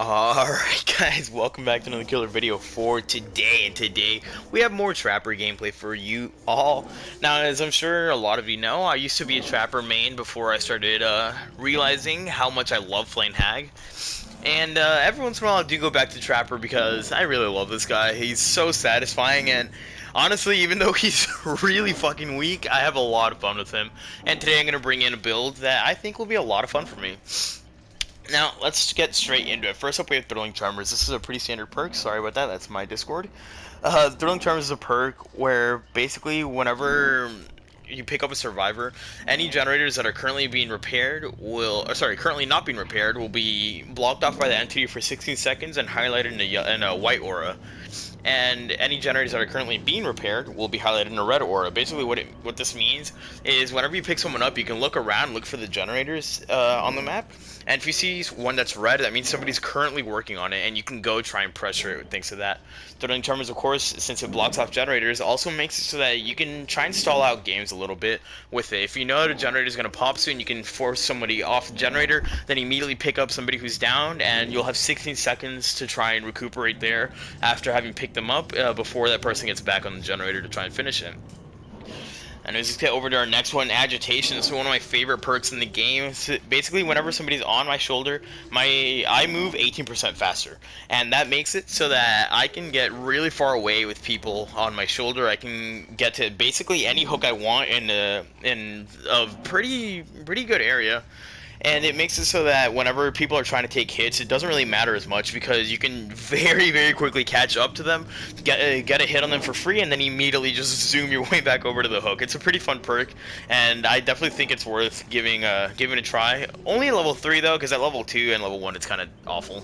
Alright guys, welcome back to another killer video for today, and today we have more Trapper gameplay for you all. Now, as I'm sure a lot of you know, I used to be a Trapper main before I started realizing how much I love playing Hag. And every once in a while I do go back to Trapper because I really love this guy. He's so satisfying, and honestly, even though he's really fucking weak, I have a lot of fun with him. And today I'm going to bring in a build that I think will be a lot of fun for me. Now, let's get straight into it. First up, we have Thrilling Charmers. This is a pretty standard perk. Sorry about that. That's my Discord. Thrilling Charmers is a perk where basically whenever you pick up a survivor, any generators that are currently being repaired currently not being repaired will be blocked off by the entity for 16 seconds and highlighted in a white aura. And any generators that are currently being repaired will be highlighted in a red aura. Basically, what this means is whenever you pick someone up, you can look around, look for the generators on the map, and if you see one that's red, that means somebody's currently working on it, and you can go try and pressure it thanks to that. Thrilling Charmers, of course, since it blocks off generators, also makes it so that you can try and stall out games a little bit with it. If you know that a generator is going to pop soon, you can force somebody off the generator, then immediately pick up somebody who's down, and you'll have 16 seconds to try and recuperate there after having picked them up before that person gets back on the generator to try and finish it. And let's just get over to our next one, Agitation. This is one of my favorite perks in the game. So basically, whenever somebody's on my shoulder, I move 18% faster, and that makes it so that I can get really far away with people on my shoulder. I can get to basically any hook I want in a pretty good area. And it makes it so that whenever people are trying to take hits, it doesn't really matter as much because you can very quickly catch up to them, get a hit on them for free, and then immediately just zoom your way back over to the hook. It's a pretty fun perk, and I definitely think it's worth giving a try. Only at level 3 though, because at level 2 and level 1 it's kind of awful.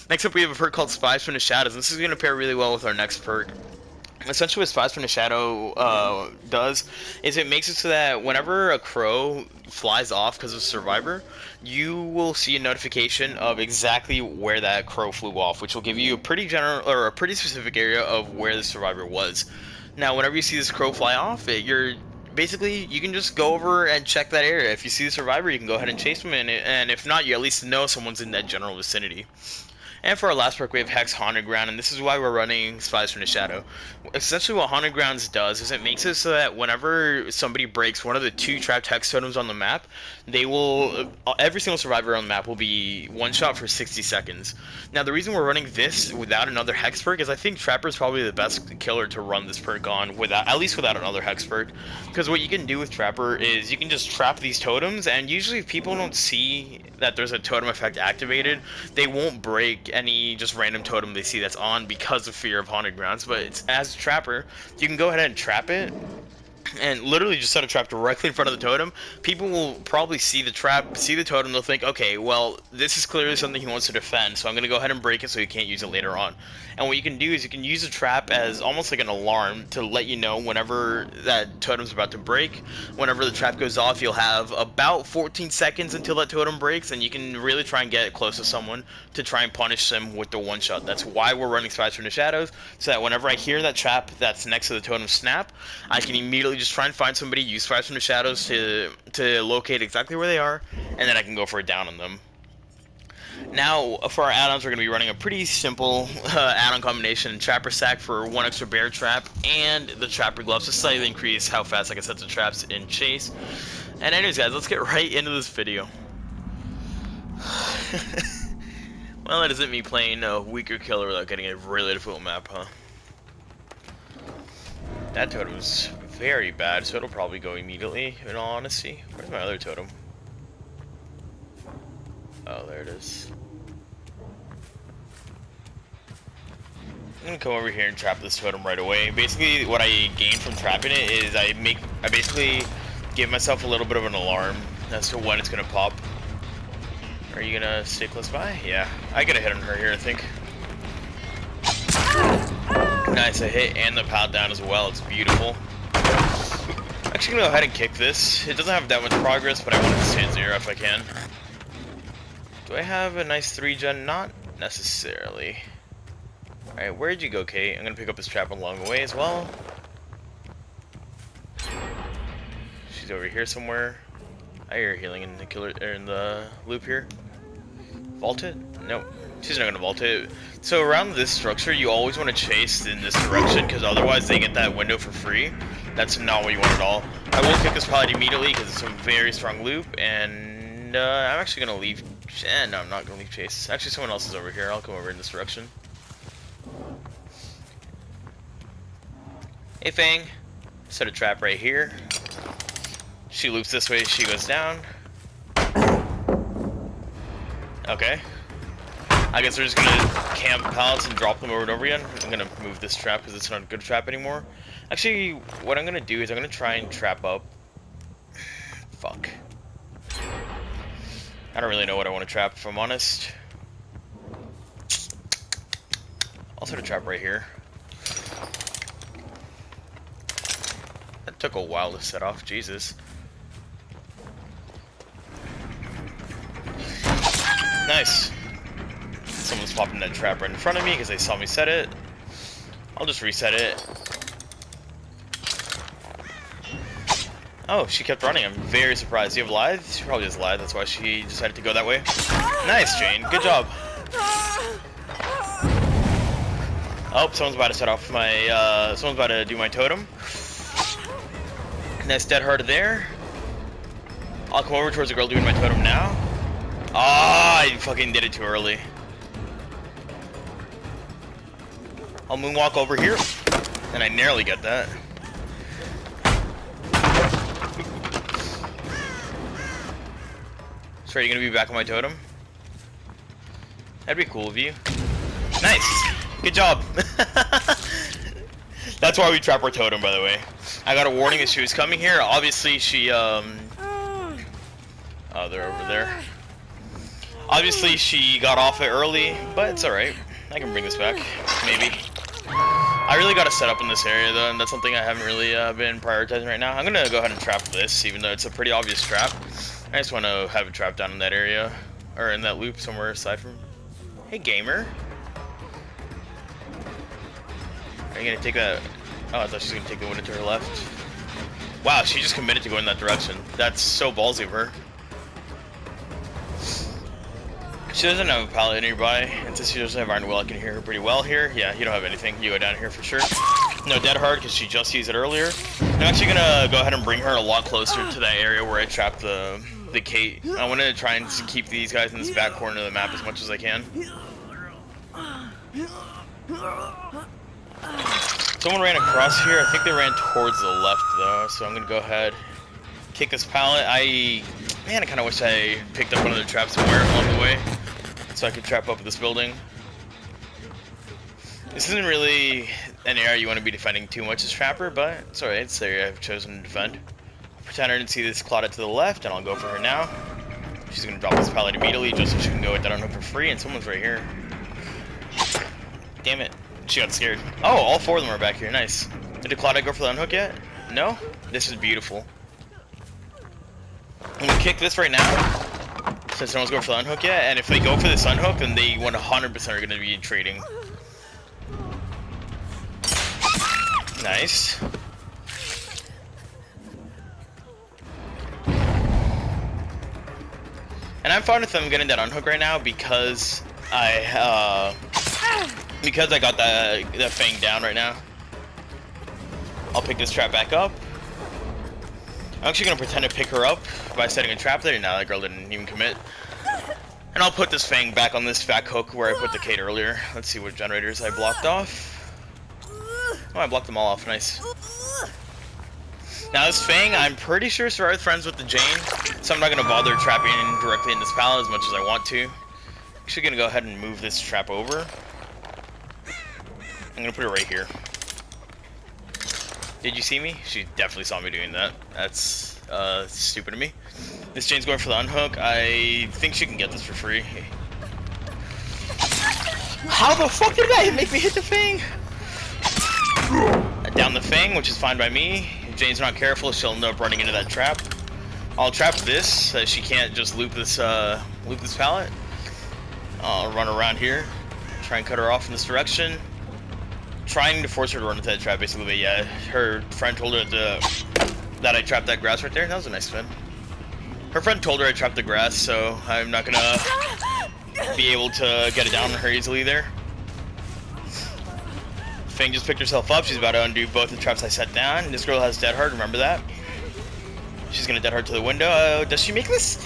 Next up, we have a perk called Spies from the Shadows, and this is going to pair really well with our next perk. Essentially what Spies from the Shadow does is it makes it so that whenever a crow flies off because of Survivor, you will see a notification of exactly where that crow flew off, which will give you a pretty general or a pretty specific area of where the survivor was. Now, whenever you see this crow fly off, basically you can just go over and check that area. If you see the survivor, you can go ahead and chase them, and if not, you at least know someone's in that general vicinity. And for our last perk, we have Hex Haunted Ground, and this is why we're running Spies from the Shadow. Essentially what Haunted Grounds does is it makes it so that whenever somebody breaks one of the 2 trapped Hex totems on the map, every single survivor on the map will be one-shot for 60 seconds. Now, the reason we're running this without another Hex perk is I think Trapper is probably the best killer to run this perk on, at least without another Hex perk. Because what you can do with Trapper is you can just trap these totems, and usually if people don't see that there's a totem effect activated, they won't break any just random totem they see that's on because of fear of Haunted Grounds. But as a Trapper, you can go ahead and trap it and literally just set a trap directly in front of the totem. People will probably see the trap, see the totem, they'll think, okay, well, this is clearly something he wants to defend, so I'm going to go ahead and break it so he can't use it later on. And what you can do is you can use a trap as almost like an alarm to let you know whenever that totem's about to break. Whenever the trap goes off, you'll have about 14 seconds until that totem breaks, and you can really try and get close to someone to try and punish them with the one-shot. That's why we're running Spies from the Shadows, so that whenever I hear that trap that's next to the totem snap, I can immediately just try and find somebody, use Spies from the Shadows to locate exactly where they are, and then I can go for a down on them. Now, for our add-ons, we're going to be running a pretty simple add-on combination: Trapper Sack for 1 extra bear trap, and the Trapper Gloves to slightly increase how fast I can set the traps in chase. And anyways, guys, let's get right into this video. Well, that isn't me playing a weaker killer without getting a really difficult map, huh? That totem was very bad, so it'll probably go immediately, in all honesty. Where's my other totem? Oh, there it is. I'm gonna come over here and trap this totem right away. Basically, what I gain from trapping it is I basically give myself a little bit of an alarm as to when it's gonna pop. Are you gonna stay close by? Yeah, I got a hit on her here, I think. Nice, a hit and the pound down as well. It's beautiful. I'm actually gonna go ahead and kick this. It doesn't have that much progress, but I want it to stay at 0 if I can. Do I have a nice 3-gen? Not necessarily. Alright, where'd you go, Kate? I'm gonna pick up this trap along the way as well. She's over here somewhere. I hear her healing in the loop here. vault it? Nope. She's not gonna vault it. So around this structure, you always want to chase in this direction, because otherwise they get that window for free. That's not what you want at all. I will kick this pallet immediately, because it's a very strong loop, and I'm actually gonna leave. No, I'm not gonna leave chase. Actually, someone else is over here. I'll come over in this direction. Hey, Fang. Set a trap right here. She loops this way, she goes down. Okay. I guess we're just gonna camp pallets and drop them over and over again. I'm gonna move this trap because it's not a good trap anymore. Actually, what I'm gonna do is I'm gonna try and trap up. Fuck. I don't really know what I want to trap, if I'm honest. I'll set a trap right here. That took a while to set off, Jesus. Nice. Someone's popping that trap right in front of me because they saw me set it. I'll just reset it. Oh, she kept running. I'm very surprised. Do you have lithe? She probably has lithe. That's why she decided to go that way. Nice, Jane. Good job. Oh, someone's about to set off my, someone's about to do my totem. Nice dead hard there. I'll come over towards the girl doing my totem now. Ah, I fucking did it too early. I'll moonwalk over here, and I nearly get that. So are you gonna be back on my totem? That'd be cool of you. Nice! Good job! That's why we trap our totem, by the way. I got a warning that she was coming here. Obviously, she, oh, they're over there. Obviously, she got off it early, but it's alright. I can bring this back, maybe. I really got to set up in this area, though, and that's something I haven't really been prioritizing right now. I'm going to go ahead and trap this, even though it's a pretty obvious trap. I just want to have it trapped down in that area, or in that loop somewhere aside from... Hey, gamer. Are you going to take that... Oh, I thought she was going to take the window to her left. Wow, she just committed to going in that direction. That's so ballsy of her. She doesn't have a pallet nearby, and since she doesn't have iron will, I can hear her pretty well here. Yeah, you don't have anything. You go down here for sure. No, dead hard, because she just used it earlier. I'm actually gonna go ahead and bring her a lot closer to that area where I trapped the Kate. I want to try and keep these guys in this back corner of the map as much as I can. Someone ran across here. I think they ran towards the left, though, so I'm gonna go ahead, kick this pallet. Man, I kind of wish I picked up one of the traps somewhere along the way, so I could trap up this building. This isn't really an area you want to be defending too much as Trapper, but it's alright, it's the area I've chosen to defend. I'll pretend I didn't see this Claudette to the left, and I'll go for her now. She's going to drop this pallet immediately, just so she can go with that unhook for free, and someone's right here. Damn it. She got scared. Oh, all four of them are back here, nice. Did the Claudette go for the unhook yet? No? This is beautiful. I'm going to kick this right now, since no one's going for the unhook yet, and if they go for this unhook, then they 100% are going to be trading. Nice. And I'm fine with them getting that unhook right now because I got that Fang down right now. I'll pick this trap back up. I'm actually gonna pretend to pick her up by setting a trap there. Now that girl didn't even commit. And I'll put this Fang back on this fat hook where I put the Kate earlier. Let's see what generators I blocked off. Oh, I blocked them all off, nice. Now this Fang, I'm pretty sure started friends with the Jane, so I'm not gonna bother trapping directly in this pallet as much as I want to. Actually gonna go ahead and move this trap over. I'm gonna put it right here. Did you see me? She definitely saw me doing that. That's stupid of me. This Jane's going for the unhook. I think she can get this for free. How the fuck did that make me hit the Fang? Down the Fang, which is fine by me. If Jane's not careful, she'll end up running into that trap. I'll trap this so she can't just loop this pallet. I'll run around here, try and cut her off in this direction. Trying to force her to run into that trap, basically, but yeah, her friend told her that I trapped that grass right there. That was a nice spin. Her friend told her I trapped the grass, so I'm not gonna be able to get it down on her easily there. Fang just picked herself up. She's about to undo both the traps I set down. This girl has dead hard, remember that? She's gonna dead hard to the window. Does she make this?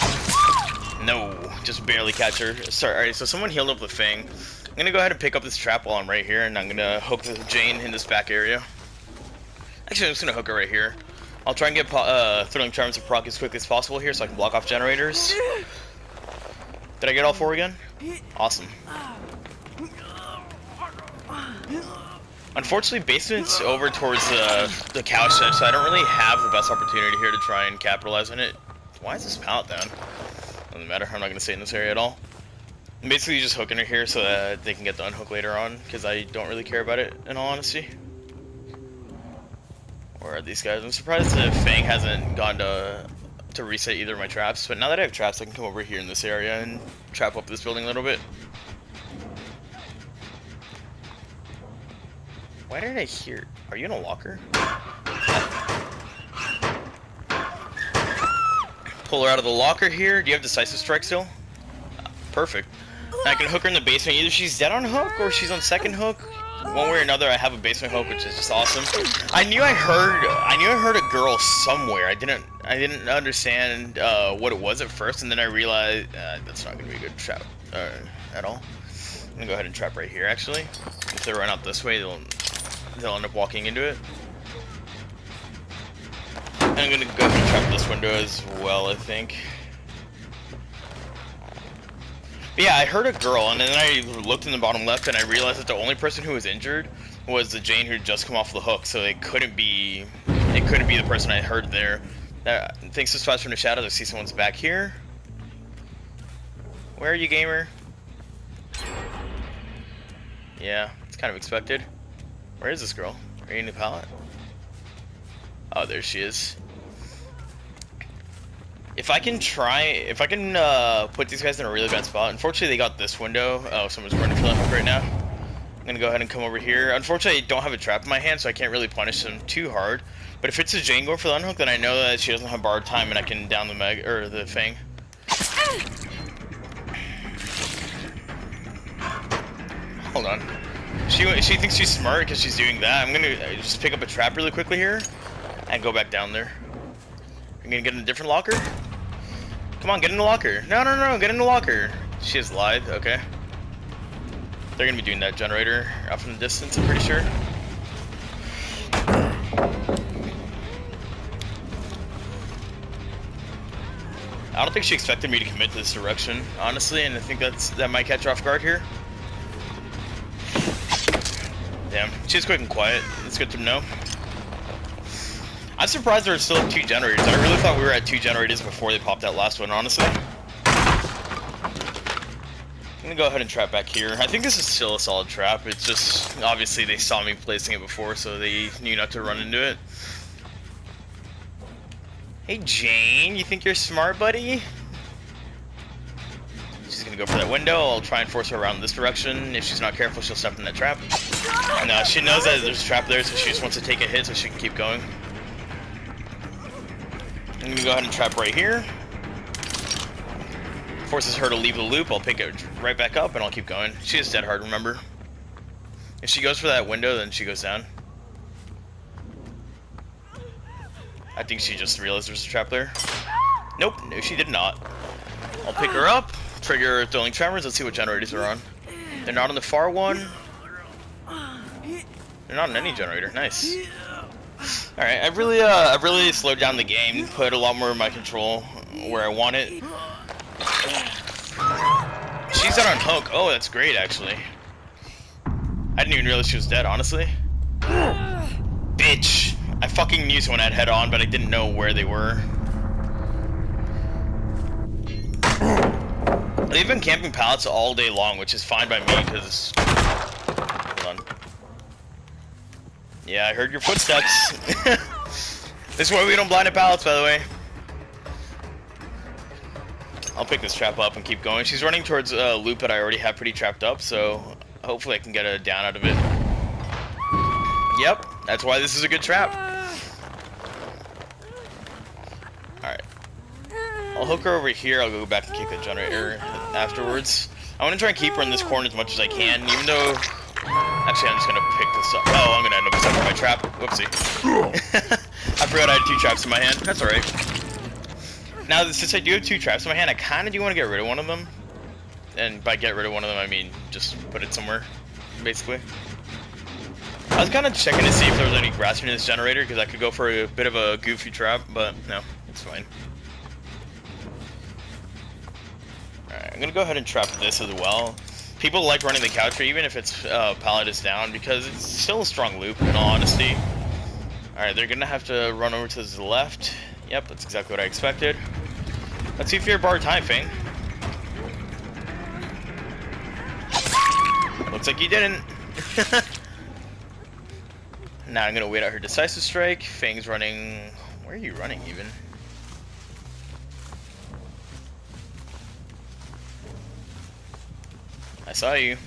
No, just barely catch her. Sorry, alright, so someone healed up the Fang. I'm gonna go ahead and pick up this trap while I'm right here, and I'm gonna hook the Jane in this back area. Actually, I'm just gonna hook her right here. I'll try and get Thrilling Charms to proc as quickly as possible here so I can block off generators. Did I get all 4 again? Awesome. Unfortunately, basement's over towards the Cowshed, so I don't really have the best opportunity here to try and capitalize on it. Why is this pallet down? Doesn't matter, I'm not going to stay in this area at all. I'm basically just hooking her here so that they can get the unhook later on, because I don't really care about it, in all honesty. Where are these guys? I'm surprised that Fang hasn't gone to reset either of my traps, but now that I have traps, I can come over here in this area and trap up this building a little bit. Why did I hear? Are you in a locker? Pull her out of the locker here. Do you have Decisive Strike still? Perfect. And I can hook her in the basement. Either she's dead on hook or she's on second hook. One way or another, I have a basement hook, which is just awesome. I knew I heard a girl somewhere. I didn't understand what it was at first, and then I realized that's not gonna be a good trap at all. I'm gonna go ahead and trap right here. Actually, if they run out this way, they'll end up walking into it. And I'm gonna go ahead and trap this window as well, I think. But yeah, I heard a girl, and then I looked in the bottom left, and I realized that the only person who was injured was the Jane who had just come off the hook. So it couldn't be the person I heard there. Thanks to Spots from the Shadows, I see someone's back here. Where are you, gamer? Yeah, it's kind of expected. Where is this girl? Are you in the pallet? Oh, there she is. If I can put these guys in a really bad spot. Unfortunately, they got this window. Oh, someone's running for the hook right now. I'm gonna go ahead and come over here. Unfortunately, I don't have a trap in my hand, so I can't really punish them too hard. But if it's a Jane going for the unhook, then I know that she doesn't have borrowed time, and I can down the Fang. Hold on. She thinks she's smart because she's doing that. I'm gonna just pick up a trap really quickly here and go back down there. I'm gonna get in a different locker. Come on, get in the locker. No, get in the locker. She has lied. Okay. They're gonna be doing that generator out from the distance, I'm pretty sure. I don't think she expected me to commit to this direction, honestly, and I think that might catch her off guard here. Damn, she's quick and quiet. It's good to know. I'm surprised there are still 2 generators. I really thought we were at 2 generators before they popped that last one, honestly. I'm gonna go ahead and trap back here. I think this is still a solid trap. It's just, obviously they saw me placing it before, so they knew not to run into it. Hey Jane, you think you're smart, buddy? She's gonna go for that window. I'll try and force her around this direction. If she's not careful, she'll step in that trap. No, she knows that there's a trap there, so she just wants to take a hit so she can keep going. I'm gonna go ahead and trap right here. Forces her to leave the loop. I'll pick it right back up and I'll keep going. She is dead hard, remember? If she goes for that window, then she goes down. I think she just realized there's a trap there. Nope, no, she did not. I'll pick her up, trigger Thrilling Tremors. Let's see what generators are on. They're not on the far one. They're not on any generator. Nice. All right, I've really slowed down the game, put a lot more of my control where I want it. She's out on hook. Oh, that's great, actually. I didn't even realize she was dead, honestly. Bitch. I fucking knew someone had head on, but I didn't know where they were. They've been camping pallets all day long, which is fine by me, because... Hold on. Yeah, I heard your footsteps. This is why we don't blind at pallets, by the way. I'll pick this trap up and keep going. She's running towards a loop that I already have pretty trapped up, so hopefully I can get a down out of it. Yep, that's why this is a good trap. Alright. I'll hook her over here. I'll go back and kick the generator afterwards. I want to try and keep her in this corner as much as I can, even though... Actually, I'm just going to pick this up. Oh, I'm going to end up accepting my trap. Whoopsie. I forgot I had 2 traps in my hand. That's alright. Now, since I do have 2 traps in my hand, I kind of do want to get rid of one of them. And by get rid of one of them, I mean just put it somewhere, basically. I was kind of checking to see if there was any grass in this generator, because I could go for a bit of a goofy trap, but no, it's fine. Alright, I'm going to go ahead and trap this as well. People like running the Cowshed, even if its pallet is down, because it's still a strong loop, in all honesty. Alright, they're going to have to run over to the left. Yep, that's exactly what I expected. Let's see if you're borrowed time, Fang. Looks like you didn't. Now I'm going to wait out her decisive strike. Fang's running... Where are you running, even? I saw you.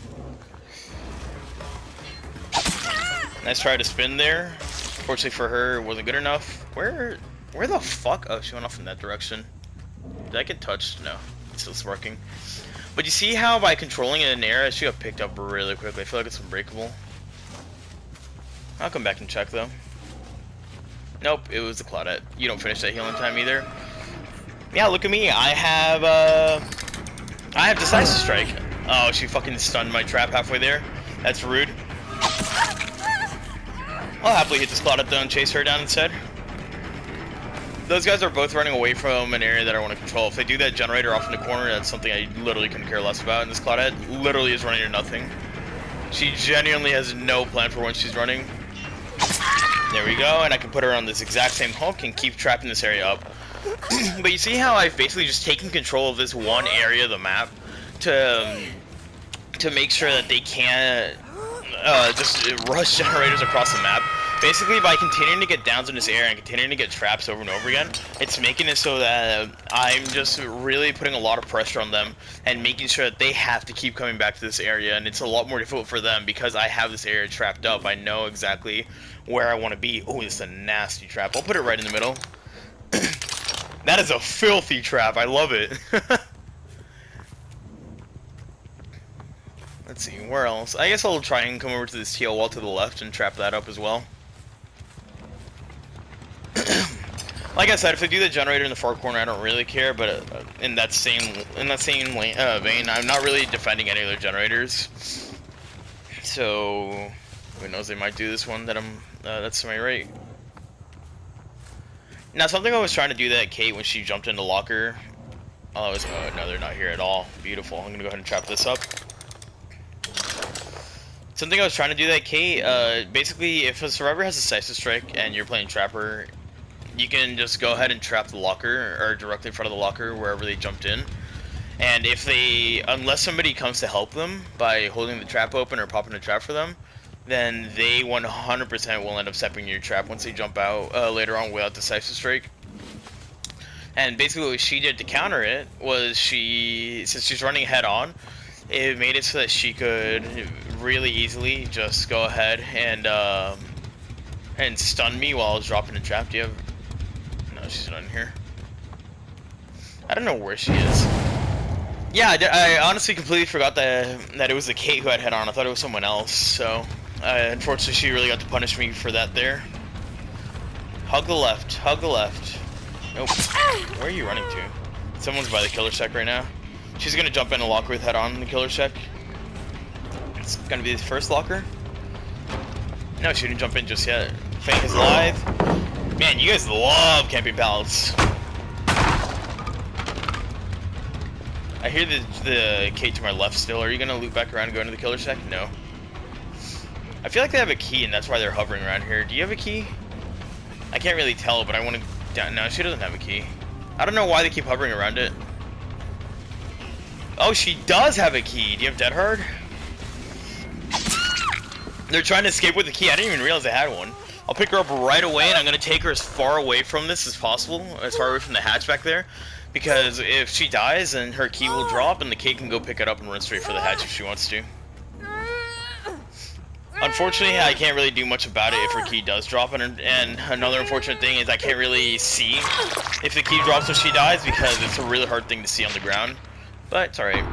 Nice try to spin there. Fortunately for her, it wasn't good enough. Where the fuck? Oh, she went off in that direction. Did I get touched? No. It's still sparking. But you see how by controlling it in air, she got picked up really quickly. I feel like it's unbreakable. I'll come back and check, though. Nope, it was the Claudette. You don't finish that healing time either. Yeah, look at me. I have decisive strike. Oh, she fucking stunned my trap halfway there. That's rude. I'll happily hit this Claudette though and chase her down instead. Those guys are both running away from an area that I want to control. If they do that generator off in the corner, that's something I literally couldn't care less about. And this Claudette literally is running to nothing. She genuinely has no plan for when she's running. There we go, and I can put her on this exact same hook and keep trapping this area up. But you see how I've basically just taken control of this one area of the map to make sure that they can't just rush generators across the map. Basically, by continuing to get downs in this area and continuing to get traps over and over again, it's making it so that I'm just really putting a lot of pressure on them and making sure that they have to keep coming back to this area, and it's a lot more difficult for them because I have this area trapped up. I know exactly where I want to be. Oh, this is a nasty trap. I'll put it right in the middle. That is a filthy trap. I love it. Let's see, where else? I guess I'll try and come over to this TL wall to the left and trap that up as well. Like I said, if they do the generator in the far corner, I don't really care. But in that same vein, I'm not really defending any of their generators. So who knows? They might do this one that that's to my right. Now, something I was trying to do that Kate when she jumped into locker. Oh, no, they're not here at all. Beautiful. I'm gonna go ahead and trap this up. Something I was trying to do that Kate. Basically, if a survivor has a decisive strike and you're playing trapper, you can just go ahead and trap the locker, or directly in front of the locker wherever they jumped in. And if they, unless somebody comes to help them by holding the trap open or popping a trap for them, then they 100% will end up stepping your trap once they jump out later on without decisive strike. And basically what she did to counter it was since she's running head on, it made it so that she could really easily just go ahead and stun me while I was dropping a trap. Do you have... No, she's not in here. I don't know where she is. Yeah, I honestly completely forgot that it was the Kate who had head on. I thought it was someone else, so... unfortunately, she really got to punish me for that there. Hug the left. Hug the left. Nope. Where are you running to? Someone's by the killer check right now. She's gonna jump in a locker with head on the killer check. It's gonna be the first locker. No, she didn't jump in just yet. Fang is live. Man, you guys love camping pallets. I hear the Kate to my left still. Are you gonna loop back around and go into the killer check? No. I feel like they have a key and that's why they're hovering around here. Do you have a key? I can't really tell, but I want to... No, she doesn't have a key. I don't know why they keep hovering around it. Oh, she does have a key. Do you have Dead Hard? They're trying to escape with the key. I didn't even realize they had one. I'll pick her up right away, and I'm going to take her as far away from this as possible, as far away from the hatch back there, because if she dies, then her key will drop, and the kid can go pick it up and run straight for the hatch if she wants to. Unfortunately, I can't really do much about it if her key does drop, and another unfortunate thing is I can't really see if the key drops or she dies, because it's a really hard thing to see on the ground. But it's alright.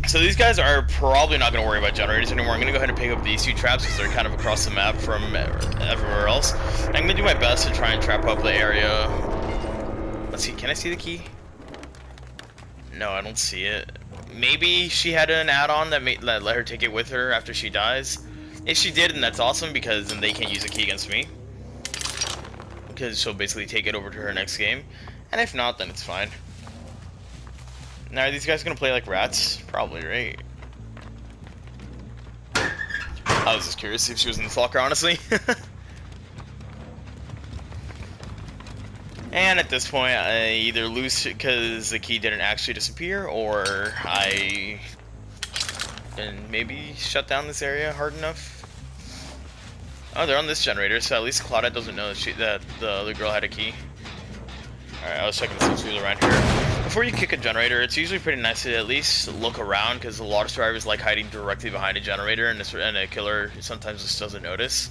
So these guys are probably not going to worry about generators anymore. I'm going to go ahead and pick up these two traps because they're kind of across the map from everywhere else. I'm going to do my best to try and trap up the area. Let's see, can I see the key? No, I don't see it. Maybe she had an add-on that let her take it with her after she dies. If she did, then that's awesome because then they can't use the key against me. Because she'll basically take it over to her next game. And if not, then it's fine. Now, are these guys gonna play like rats? Probably, right? I was just curious if she was in this locker, honestly. And at this point, I either lose because the key didn't actually disappear, or I and maybe shut down this area hard enough. Oh, they're on this generator, so at least Claudette doesn't know that the other girl had a key. Alright, I was checking to see who's around here. Before you kick a generator, it's usually pretty nice to at least look around, because a lot of survivors like hiding directly behind a generator, and a killer sometimes just doesn't notice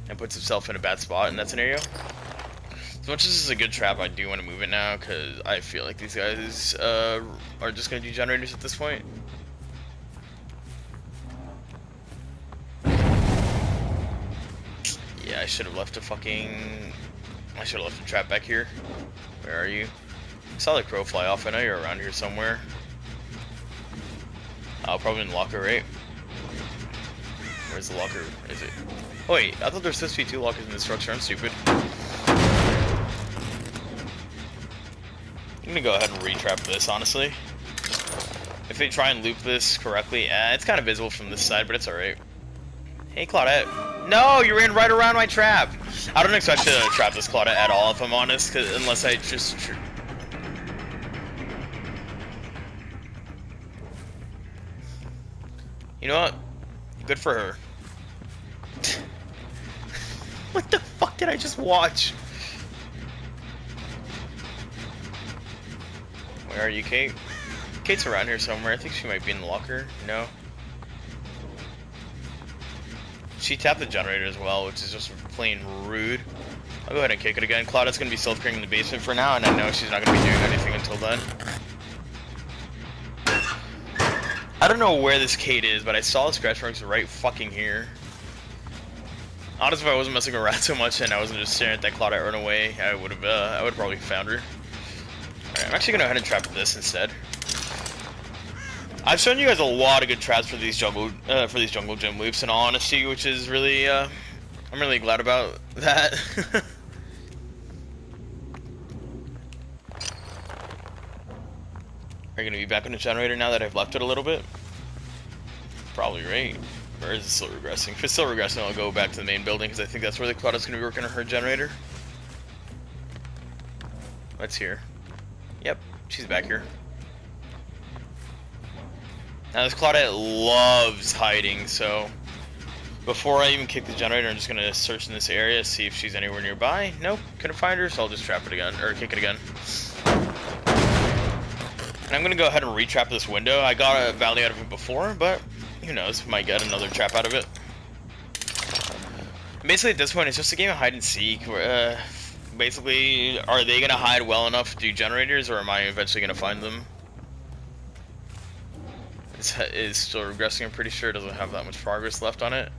and puts himself in a bad spot in that scenario. As much as this is a good trap, I do want to move it now, because I feel like these guys are just going to do generators at this point. Yeah, I should have left a trap back here. Where are you? I saw the crow fly off. I know you're around here somewhere. Oh, probably in the locker, right? Where's the locker? Is it? Oh wait, I thought there was supposed to be 2 lockers in this structure. I'm stupid. I'm gonna go ahead and retrap this, honestly. If they try and loop this correctly, it's kind of visible from this side, but it's alright. Hey, Claudette. No, you ran right around my trap. I don't expect to trap this Claudette at all, if I'm honest, unless I just... You know what? Good for her. What the fuck did I just watch? Where are you, Kate? Kate's around here somewhere. I think she might be in the locker. No. She tapped the generator as well, which is just plain rude. I'll go ahead and kick it again. Claudette's going to be self-carrying in the basement for now, and I know she's not going to be doing anything until then. I don't know where this Kate is, but I saw the scratch marks right fucking here. Honestly, if I wasn't messing around so much and I wasn't just staring at that Claudette run away, I would probably found her. Alright, I'm actually going to go ahead and trap this instead. I've shown you guys a lot of good traps for these jungle gym loops, in all honesty, which is really, I'm really glad about that. Are you gonna be back on the generator now that I've left it a little bit? Probably, right? Or is it still regressing? If it's still regressing, I'll go back to the main building, because I think that's where the Claudette's gonna be working on her generator. What's here? Yep, she's back here. Now this Claudette loves hiding, so before I even kick the generator, I'm just gonna search in this area, see if she's anywhere nearby. Nope, couldn't find her, so I'll just trap it again, or kick it again. And I'm gonna go ahead and retrap this window. I got a value out of it before, but who knows, might get another trap out of it. Basically at this point, it's just a game of hide and seek. Basically, are they gonna hide well enough to do generators, or am I eventually gonna find them? It's still regressing, I'm pretty sure it doesn't have that much progress left on it.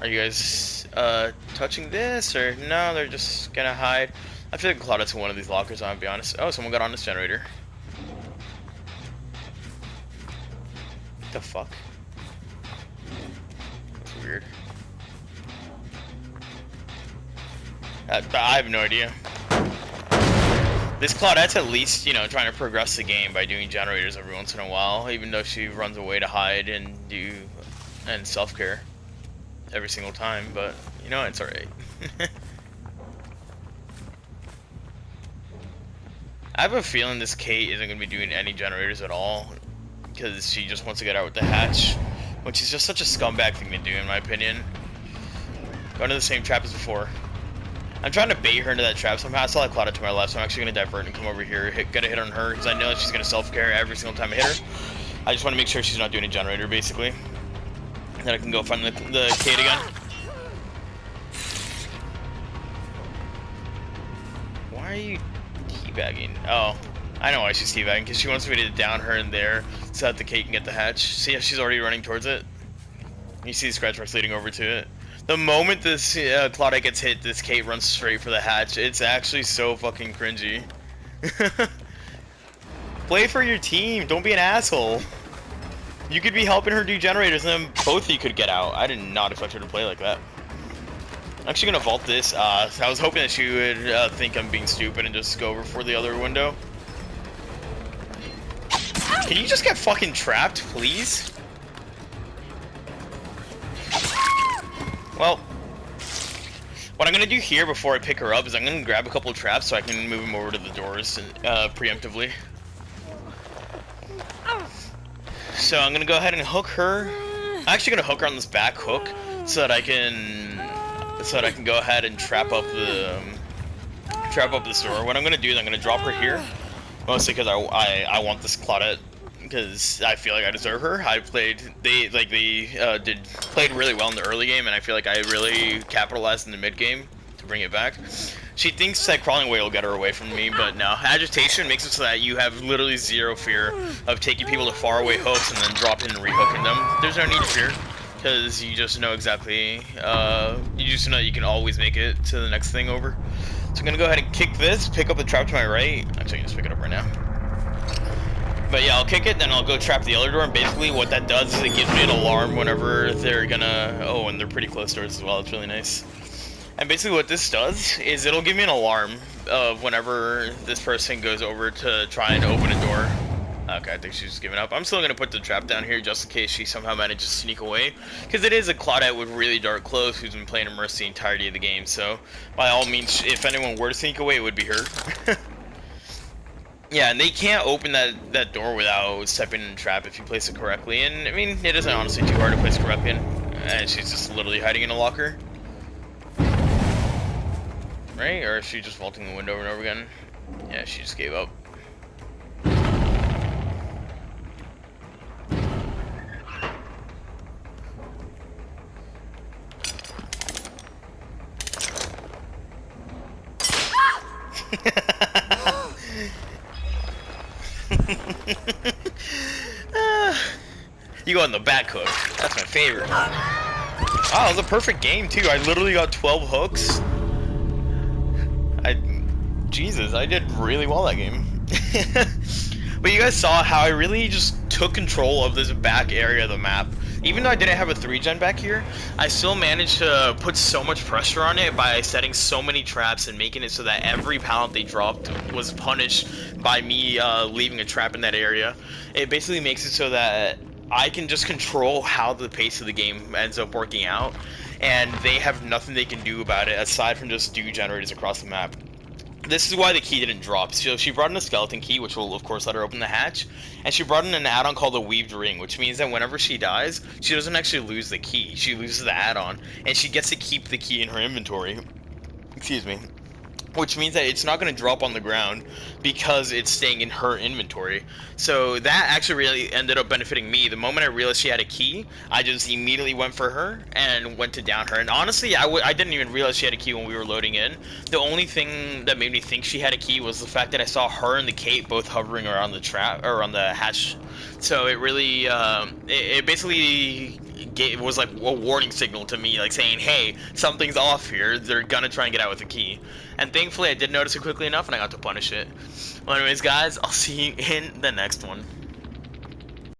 Are you guys touching this, or no, they're just gonna hide? I feel like Claudette's in one of these lockers, I'll be honest. Oh, someone got on this generator. What the fuck? That's weird. I have no idea. This Claudette's at least, you know, trying to progress the game by doing generators every once in a while, even though she runs away to hide and self-care every single time, but, you know, it's alright. I have a feeling this Kate isn't going to be doing any generators at all, because she just wants to get out with the hatch, which is just such a scumbag thing to do, in my opinion. Going to the same trap as before. I'm trying to bait her into that trap somehow. I saw that Claudette to my left, so I'm actually going to divert and come over here, get a hit on her, because I know that she's going to self-care every single time I hit her. I just want to make sure she's not doing a generator, basically. And then I can go find the Kate again. Why are you teabagging? Oh, I know why she's teabagging, because she wants me to down her in there so that the Kate can get the hatch. See how she's already running towards it? You see the scratch marks leading over to it. The moment this Claudette gets hit, this Kate runs straight for the hatch. It's actually so fucking cringy. Play for your team. Don't be an asshole. You could be helping her do generators, and then both of you could get out. I did not expect her to play like that. I'm actually gonna vault this. I was hoping that she would think I'm being stupid and just go over for the other window. Can you just get fucking trapped, please? Well, what I'm gonna do here before I pick her up is I'm gonna grab a couple of traps so I can move them over to the doors preemptively. So I'm gonna go ahead and hook her. I'm actually gonna hook her on this back hook so that I can go ahead and trap up this door. What I'm gonna do is I'm gonna drop her here, mostly because I want this Claudette, because I feel like I deserve her. Played really well in the early game, and I feel like I really capitalized in the mid game to bring it back. She thinks that crawling away will get her away from me, but no. Agitation makes it so that you have literally zero fear of taking people to far away hooks and then dropping and rehooking them. There's no need to fear, because you just know exactly, you just know you can always make it to the next thing over. So I'm gonna go ahead and kick this, pick up the trap to my right. Actually, I can just pick it up right now. But yeah, I'll kick it, then I'll go trap the other door, and basically what that does is it gives me an alarm whenever they're gonna... Oh, and they're pretty close doors as well, it's really nice. And basically what this does is it'll give me an alarm of whenever this person goes over to try and open a door. Okay, I think she's just giving up. I'm still gonna put the trap down here just in case she somehow manages to sneak away, because it is a Claudette with really dark clothes who's been playing Immerse the entirety of the game, so by all means, if anyone were to sneak away, it would be her. Yeah, and they can't open that door without stepping in the trap if you place it correctly. And I mean, it isn't honestly too hard to place correctly. And she's just literally hiding in a locker, right? Or is she just vaulting the window over and over again? Yeah, she just gave up. You go on the back hook. That's my favorite. Oh, it was a perfect game too. I literally got 12 hooks. Jesus, I did really well that game. But you guys saw how I really just took control of this back area of the map. Even though I didn't have a 3-gen back here, I still managed to put so much pressure on it by setting so many traps and making it so that every pallet they dropped was punished by me leaving a trap in that area. It basically makes it so that I can just control how the pace of the game ends up working out, and they have nothing they can do about it aside from just do generators across the map. This is why the key didn't drop. So she brought in a skeleton key, which will of course let her open the hatch, and she brought in an add-on called the Weaved Ring, which means that whenever she dies, she doesn't actually lose the key. She loses the add-on, and she gets to keep the key in her inventory. Excuse me. Which means that it's not going to drop on the ground because it's staying in her inventory. So that actually really ended up benefiting me. The moment I realized she had a key, I just immediately went for her and went to down her. And honestly, I didn't even realize she had a key when we were loading in. The only thing that made me think she had a key was the fact that I saw her and the Kate both hovering around the trap or on the hatch. So it really, it basically it was like a warning signal to me, like saying, hey, something's off here, they're gonna try and get out with the key. And thankfully I did notice it quickly enough and I got to punish it. Well, anyways guys, I'll see you in the next one.